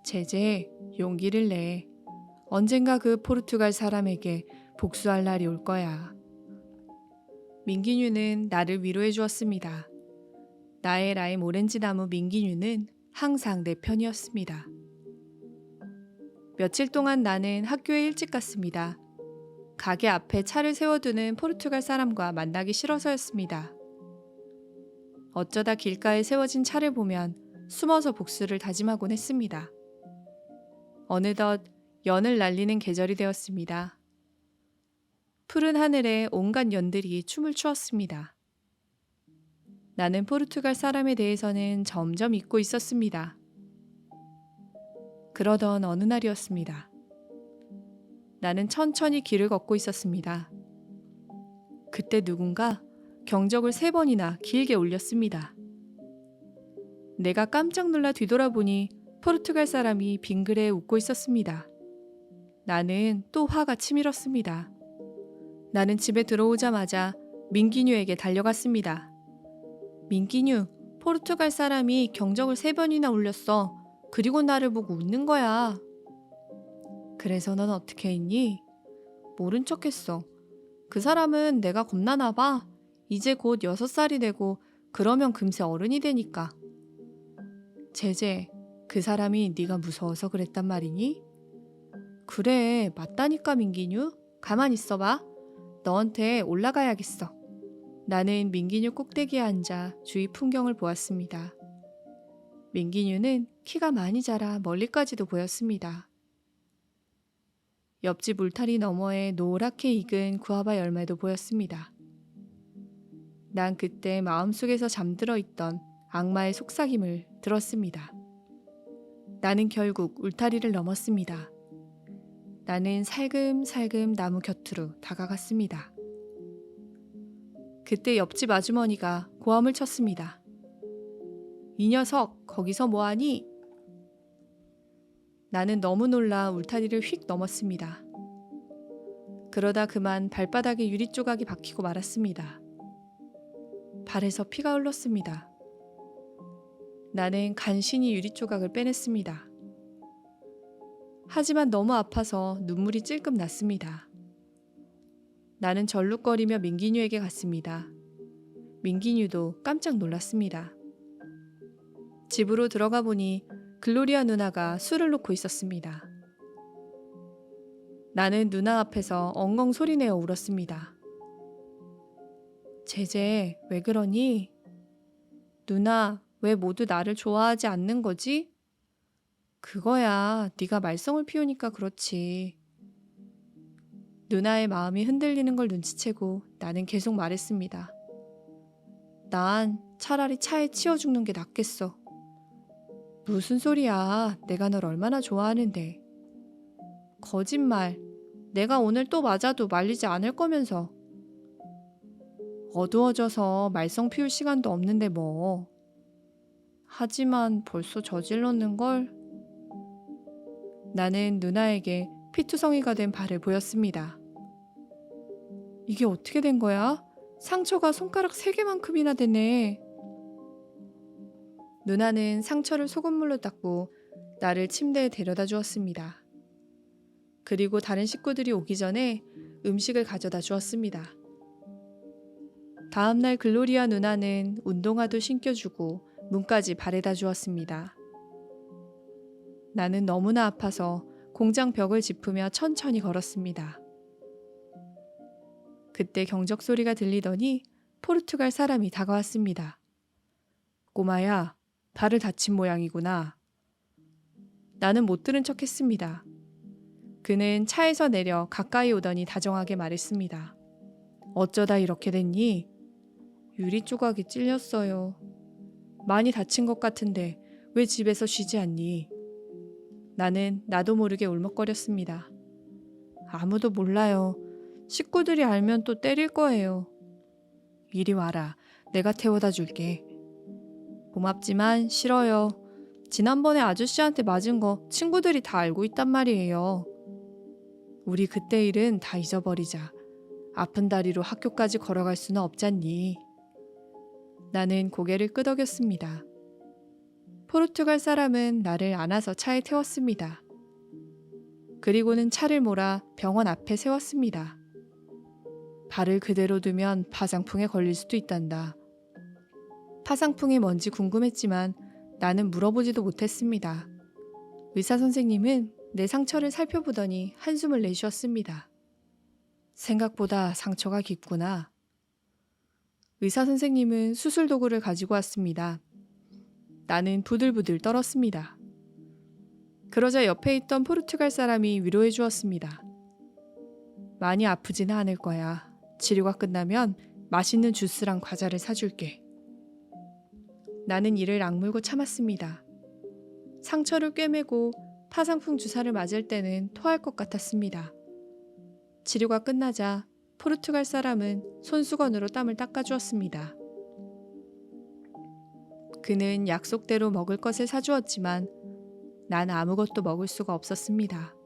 제제, 용기를 내. 언젠가 그 포르투갈 사람에게 복수할 날이 올 거야. 민기뉴는 나를 위로해 주었습니다. 나의 라임 오렌지 나무 민기뉴는 항상 내 편이었습니다. 며칠 동안 나는 학교에 일찍 갔습니다. 가게 앞에 차를 세워두는 포르투갈 사람과 만나기 싫어서였습니다. 어쩌다 길가에 세워진 차를 보면 숨어서 복수를 다짐하곤 했습니다. 어느덧 연을 날리는 계절이 되었습니다. 푸른 하늘에 온갖 연들이 춤을 추었습니다. 나는 포르투갈 사람에 대해서는 점점 잊고 있었습니다. 그러던 어느 날이었습니다. 나는 천천히 길을 걷고 있었습니다. 그때 누군가 경적을 3번이나 길게 울렸습니다. 내가 깜짝 놀라 뒤돌아보니 포르투갈 사람이 빙그레 웃고 있었습니다. 나는 또 화가 치밀었습니다. 나는 집에 들어오자마자 민기뉴에게 달려갔습니다. 민기뉴, 포르투갈 사람이 경적을 3번이나 울렸어. 그리고 나를 보고 웃는 거야. 그래서 넌 어떻게 했니? 모른 척했어. 그 사람은 내가 겁나나 봐. 이제 곧 6살이 되고 그러면 금세 어른이 되니까. 제제, 그 사람이 네가 무서워서 그랬단 말이니? 그래, 맞다니까 민기뉴. 가만 있어봐. 너한테 올라가야겠어. 나는 민기뉴 꼭대기에 앉아 주위 풍경을 보았습니다. 민기뉴는 키가 많이 자라 멀리까지도 보였습니다. 옆집 울타리 너머에 노랗게 익은 구아바 열매도 보였습니다. 난 그때 마음속에서 잠들어 있던 악마의 속삭임을 들었습니다. 나는 결국 울타리를 넘었습니다. 나는 살금살금 나무 곁으로 다가갔습니다. 그때 옆집 아주머니가 고함을 쳤습니다. 이 녀석, 거기서 뭐하니? 나는 너무 놀라 울타리를 휙 넘었습니다. 그러다 그만 발바닥에 유리 조각이 박히고 말았습니다. 발에서 피가 흘렀습니다. 나는 간신히 유리 조각을 빼냈습니다. 하지만 너무 아파서 눈물이 찔끔 났습니다. 나는 절룩거리며 민기뉴에게 갔습니다. 민기뉴도 깜짝 놀랐습니다. 집으로 들어가 보니 글로리아 누나가 술을 놓고 있었습니다. 나는 누나 앞에서 엉엉 소리내어 울었습니다. 제제, 왜 그러니? 누나, 왜 모두 나를 좋아하지 않는 거지? 그거야, 네가 말썽을 피우니까 그렇지. 누나의 마음이 흔들리는 걸 눈치채고 나는 계속 말했습니다. 난 차라리 차에 치여 죽는 게 낫겠어. 무슨 소리야, 내가 널 얼마나 좋아하는데. 거짓말, 내가 오늘 또 맞아도 말리지 않을 거면서. 어두워져서 말썽 피울 시간도 없는데 뭐. 하지만 벌써 저질렀는걸? 나는 누나에게 피투성이가 된 발을 보였습니다. 이게 어떻게 된 거야? 상처가 손가락 3개만큼이나 되네. 누나는 상처를 소금물로 닦고 나를 침대에 데려다 주었습니다. 그리고 다른 식구들이 오기 전에 음식을 가져다 주었습니다. 다음날 글로리아 누나는 운동화도 신겨주고 문까지 바래다 주었습니다. 나는 너무나 아파서 공장 벽을 짚으며 천천히 걸었습니다. 그때 경적 소리가 들리더니 포르투갈 사람이 다가왔습니다. 꼬마야, 발을 다친 모양이구나. 나는 못 들은 척 했습니다. 그는 차에서 내려 가까이 오더니 다정하게 말했습니다. 어쩌다 이렇게 됐니? 유리 조각이 찔렸어요. 많이 다친 것 같은데 왜 집에서 쉬지 않니? 나는 나도 모르게 울먹거렸습니다. 아무도 몰라요. 식구들이 알면 또 때릴 거예요. 이리 와라. 내가 태워다 줄게. 고맙지만 싫어요. 지난번에 아저씨한테 맞은 거 친구들이 다 알고 있단 말이에요. 우리 그때 일은 다 잊어버리자. 아픈 다리로 학교까지 걸어갈 수는 없잖니. 나는 고개를 끄덕였습니다. 포르투갈 사람은 나를 안아서 차에 태웠습니다. 그리고는 차를 몰아 병원 앞에 세웠습니다. 발을 그대로 두면 파상풍에 걸릴 수도 있단다. 파상풍이 뭔지 궁금했지만 나는 물어보지도 못했습니다. 의사 선생님은 내 상처를 살펴보더니 한숨을 내쉬었습니다. 생각보다 상처가 깊구나. 의사 선생님은 수술 도구를 가지고 왔습니다. 나는 부들부들 떨었습니다. 그러자 옆에 있던 포르투갈 사람이 위로해 주었습니다. 많이 아프지는 않을 거야. 치료가 끝나면 맛있는 주스랑 과자를 사줄게. 나는 이를 악물고 참았습니다. 상처를 꿰매고 파상풍 주사를 맞을 때는 토할 것 같았습니다. 치료가 끝나자 포르투갈 사람은 손수건으로 땀을 닦아주었습니다. 그는 약속대로 먹을 것을 사주었지만 난 아무것도 먹을 수가 없었습니다.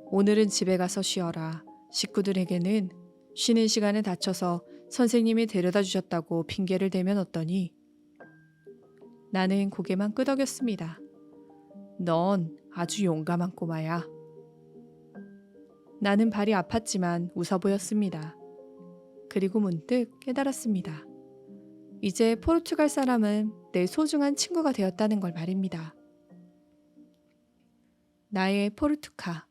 오늘은 집에 가서 쉬어라. 식구들에게는 쉬는 시간에 다쳐서 선생님이 데려다 주셨다고 핑계를 대면었더니 나는 고개만 끄덕였습니다. 넌 아주 용감한 꼬마야. 나는 발이 아팠지만 웃어 보였습니다. 그리고 문득 깨달았습니다. 이제 포르투갈 사람은 내 소중한 친구가 되었다는 걸 말입니다. 나의 포르투카.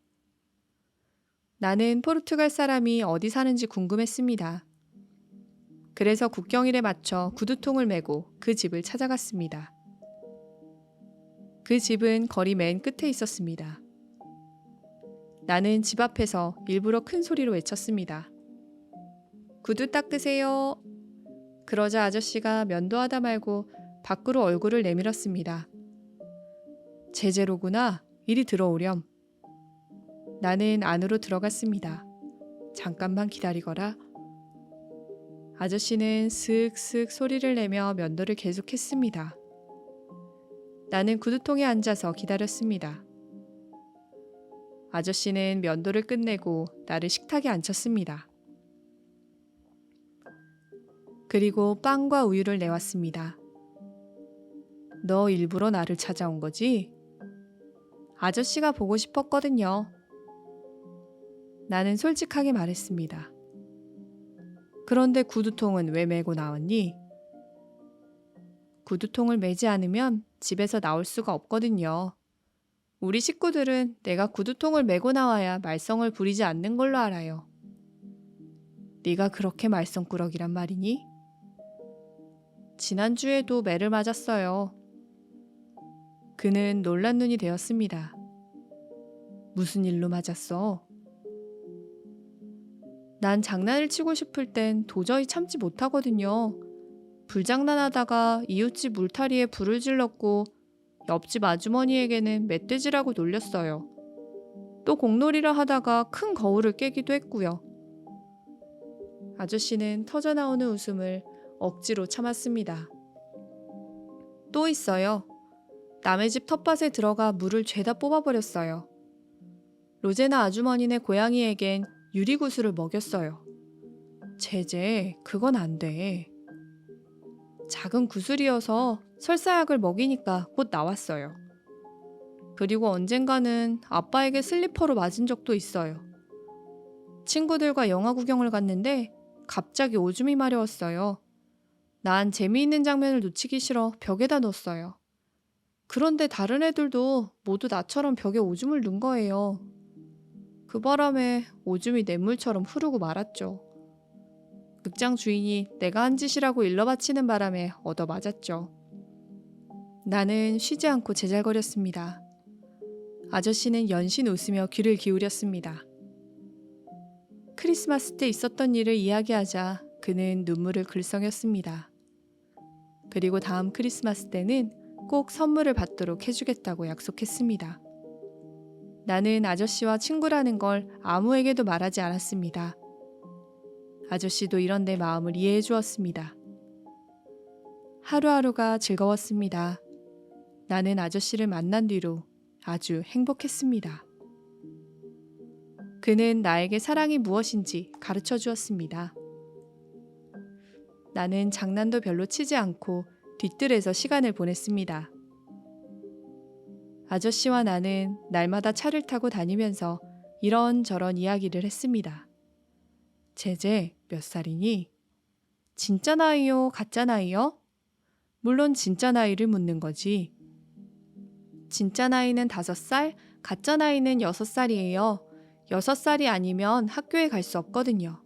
나는 포르투갈 사람이 어디 사는지 궁금했습니다. 그래서 국경일에 맞춰 구두통을 메고 그 집을 찾아갔습니다. 그 집은 거리 맨 끝에 있었습니다. 나는 집 앞에서 일부러 큰 소리로 외쳤습니다. 구두 닦으세요. 그러자 아저씨가 면도하다 말고 밖으로 얼굴을 내밀었습니다. 제재로구나. 이리 들어오렴. 나는 안으로 들어갔습니다. 잠깐만 기다리거라. 아저씨는 슥슥 소리를 내며 면도를 계속했습니다. 나는 구두통에 앉아서 기다렸습니다. 아저씨는 면도를 끝내고 나를 식탁에 앉혔습니다. 그리고 빵과 우유를 내왔습니다. 너 일부러 나를 찾아온 거지? 아저씨가 보고 싶었거든요. 나는 솔직하게 말했습니다. 그런데 구두통은 왜 메고 나왔니? 구두통을 매지 않으면 집에서 나올 수가 없거든요. 우리 식구들은 내가 구두통을 메고 나와야 말썽을 부리지 않는 걸로 알아요. 네가 그렇게 말썽꾸러기란 말이니? 지난주에도 매를 맞았어요. 그는 놀란 눈이 되었습니다. 무슨 일로 맞았어? 난 장난을 치고 싶을 땐 도저히 참지 못하거든요. 불장난하다가 이웃집 물타리에 불을 질렀고 옆집 아주머니에게는 멧돼지라고 놀렸어요. 또 공놀이를 하다가 큰 거울을 깨기도 했고요. 아저씨는 터져나오는 웃음을 억지로 참았습니다. 또 있어요. 남의 집 텃밭에 들어가 물을 죄다 뽑아버렸어요. 로제나 아주머니네 고양이에겐 유리구슬을 먹였어요. 제제, 그건 안 돼. 작은 구슬이어서 설사약을 먹이니까 곧 나왔어요. 그리고 언젠가는 아빠에게 슬리퍼로 맞은 적도 있어요. 친구들과 영화 구경을 갔는데 갑자기 오줌이 마려웠어요. 난 재미있는 장면을 놓치기 싫어 벽에다 넣었어요. 그런데 다른 애들도 모두 나처럼 벽에 오줌을 넣은 거예요. 그 바람에 오줌이 냇물처럼 흐르고 말았죠. 극장 주인이 내가 한 짓이라고 일러바치는 바람에 얻어맞았죠. 나는 쉬지 않고 제잘거렸습니다. 아저씨는 연신 웃으며 귀를 기울였습니다. 크리스마스 때 있었던 일을 이야기하자 그는 눈물을 글썽였습니다. 그리고 다음 크리스마스 때는 꼭 선물을 받도록 해주겠다고 약속했습니다. 나는 아저씨와 친구라는 걸 아무에게도 말하지 않았습니다. 아저씨도 이런 내 마음을 이해해 주었습니다. 하루하루가 즐거웠습니다. 나는 아저씨를 만난 뒤로 아주 행복했습니다. 그는 나에게 사랑이 무엇인지 가르쳐 주었습니다. 나는 장난도 별로 치지 않고 뒤뜰에서 시간을 보냈습니다. 아저씨와 나는 날마다 차를 타고 다니면서 이런저런 이야기를 했습니다. 제제 몇 살이니? 진짜 나이요? 가짜 나이요? 물론 진짜 나이를 묻는 거지. 진짜 나이는 5살, 가짜 나이는 6살이에요. 6살이 아니면 학교에 갈 수 없거든요.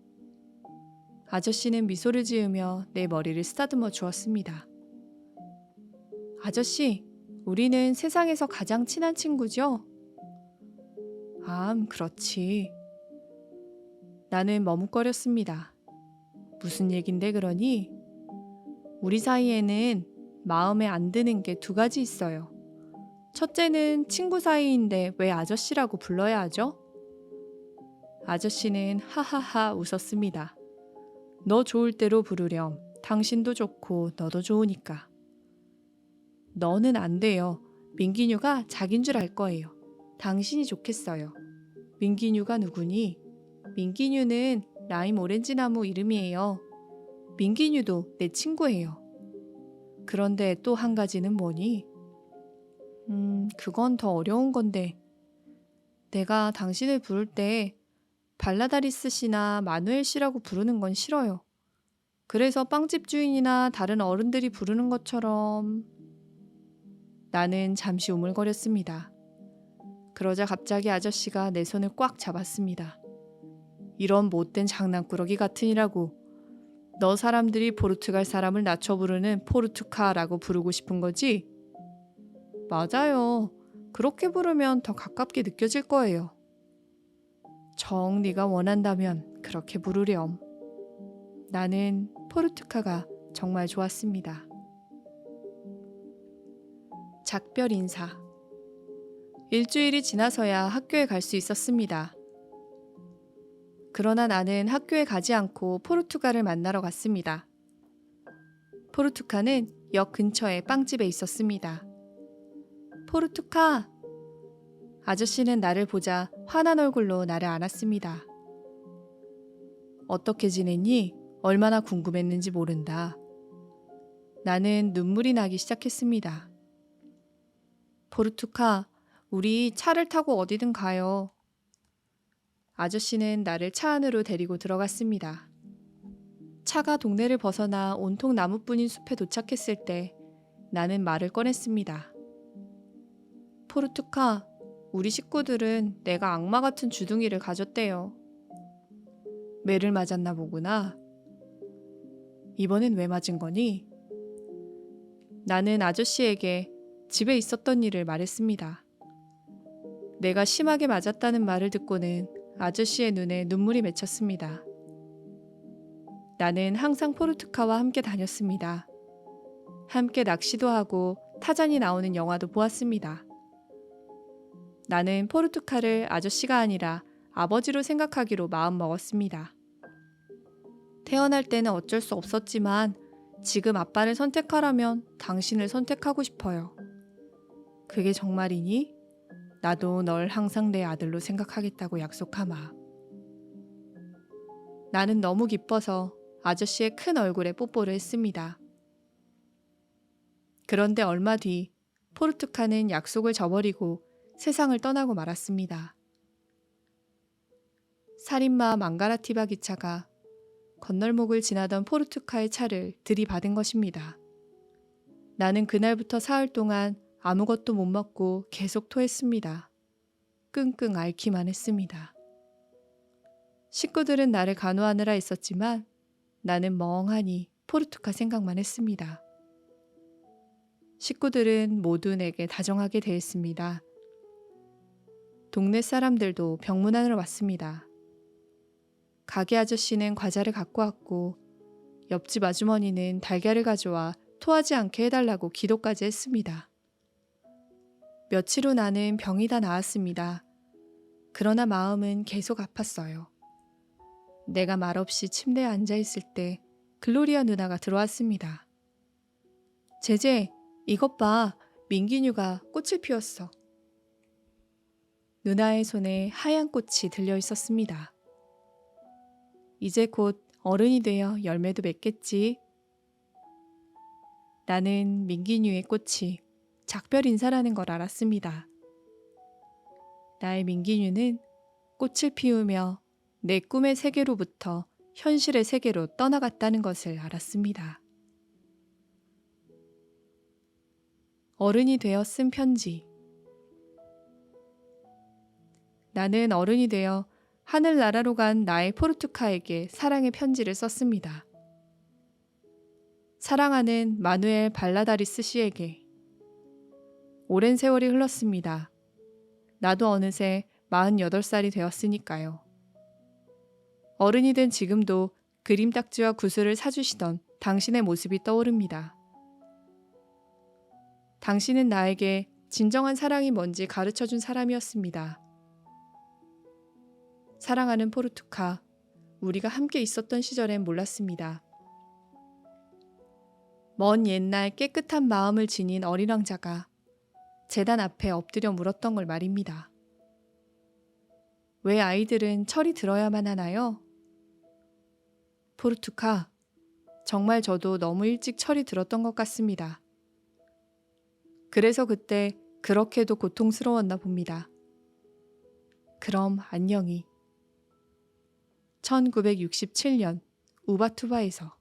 아저씨는 미소를 지으며 내 머리를 쓰다듬어 주었습니다. 아저씨, 우리는 세상에서 가장 친한 친구죠? 그렇지. 나는 머뭇거렸습니다. 무슨 얘긴데 그러니? 우리 사이에는 마음에 안 드는 게 2가지 있어요. 첫째는 친구 사이인데 왜 아저씨라고 불러야 하죠? 아저씨는 하하하 웃었습니다. 너 좋을 대로 부르렴. 당신도 좋고 너도 좋으니까. 너는 안 돼요. 민기뉴가 자긴 줄 알 거예요. 당신이 좋겠어요. 민기뉴가 누구니? 민기뉴는 라임 오렌지 나무 이름이에요. 민기뉴도 내 친구예요. 그런데 또 한 가지는 뭐니? 그건 더 어려운 건데. 내가 당신을 부를 때 발라다리스 씨나 마누엘 씨라고 부르는 건 싫어요. 그래서 빵집 주인이나 다른 어른들이 부르는 것처럼. 나는 잠시 우물거렸습니다. 그러자 갑자기 아저씨가 내 손을 꽉 잡았습니다. 이런 못된 장난꾸러기 같으니라고. 너 사람들이 포르투갈 사람을 낮춰 부르는 포르투카라고 부르고 싶은 거지? 맞아요. 그렇게 부르면 더 가깝게 느껴질 거예요. 정 네가 원한다면 그렇게 부르렴. 나는 포르투카가 정말 좋았습니다. 작별 인사. 일주일이 지나서야 학교에 갈 수 있었습니다. 그러나 나는 학교에 가지 않고 포르투갈을 만나러 갔습니다. 포르투카는 역 근처에 빵집에 있었습니다. 포르투카! 아저씨는 나를 보자 화난 얼굴로 나를 안았습니다. 어떻게 지냈니? 얼마나 궁금했는지 모른다. 나는 눈물이 나기 시작했습니다. 포르투카, 우리 차를 타고 어디든 가요. 아저씨는 나를 차 안으로 데리고 들어갔습니다. 차가 동네를 벗어나 온통 나무뿐인 숲에 도착했을 때 나는 말을 꺼냈습니다. 포르투카, 우리 식구들은 내가 악마 같은 주둥이를 가졌대요. 매를 맞았나 보구나. 이번엔 왜 맞은 거니? 나는 아저씨에게 집에 있었던 일을 말했습니다. 내가 심하게 맞았다는 말을 듣고는 아저씨의 눈에 눈물이 맺혔습니다. 나는 항상 포르투카와 함께 다녔습니다. 함께 낚시도 하고 타잔이 나오는 영화도 보았습니다. 나는 포르투카를 아저씨가 아니라 아버지로 생각하기로 마음먹었습니다. 태어날 때는 어쩔 수 없었지만 지금 아빠를 선택하라면 당신을 선택하고 싶어요. 그게 정말이니? 나도 널 항상 내 아들로 생각하겠다고 약속하마. 나는 너무 기뻐서 아저씨의 큰 얼굴에 뽀뽀를 했습니다. 그런데 얼마 뒤 포르투카는 약속을 저버리고 세상을 떠나고 말았습니다. 살인마 망가라티바 기차가 건널목을 지나던 포르투카의 차를 들이받은 것입니다. 나는 그날부터 사흘 동안 아무것도 못 먹고 계속 토했습니다. 끙끙 앓기만 했습니다. 식구들은 나를 간호하느라 있었지만 나는 멍하니 포르투카 생각만 했습니다. 식구들은 모두 내게 다정하게 대했습니다. 동네 사람들도 병문안으로 왔습니다. 가게 아저씨는 과자를 갖고 왔고 옆집 아주머니는 달걀을 가져와 토하지 않게 해달라고 기도까지 했습니다. 며칠 후 나는 병이 다 나았습니다. 그러나 마음은 계속 아팠어요. 내가 말없이 침대에 앉아있을 때 글로리아 누나가 들어왔습니다. 제제, 이것 봐. 민기뉴가 꽃을 피웠어. 누나의 손에 하얀 꽃이 들려 있었습니다. 이제 곧 어른이 되어 열매도 맺겠지. 나는 민기뉴의 꽃이 작별 인사라는 걸 알았습니다. 나의 민기뉴는 꽃을 피우며 내 꿈의 세계로부터 현실의 세계로 떠나갔다는 것을 알았습니다. 어른이 되어 쓴 편지. 나는 어른이 되어 하늘나라로 간 나의 포르투카에게 사랑의 편지를 썼습니다. 사랑하는 마누엘 발라다리스 씨에게. 오랜 세월이 흘렀습니다. 나도 어느새 48살이 되었으니까요. 어른이 된 지금도 그림 딱지와 구슬을 사주시던 당신의 모습이 떠오릅니다. 당신은 나에게 진정한 사랑이 뭔지 가르쳐준 사람이었습니다. 사랑하는 포르투카, 우리가 함께 있었던 시절엔 몰랐습니다. 먼 옛날 깨끗한 마음을 지닌 어린 왕자가 제단 앞에 엎드려 물었던 걸 말입니다. 왜 아이들은 철이 들어야만 하나요? 포르투카, 정말 저도 너무 일찍 철이 들었던 것 같습니다. 그래서 그때 그렇게도 고통스러웠나 봅니다. 그럼 안녕히. 1967년 우바투바에서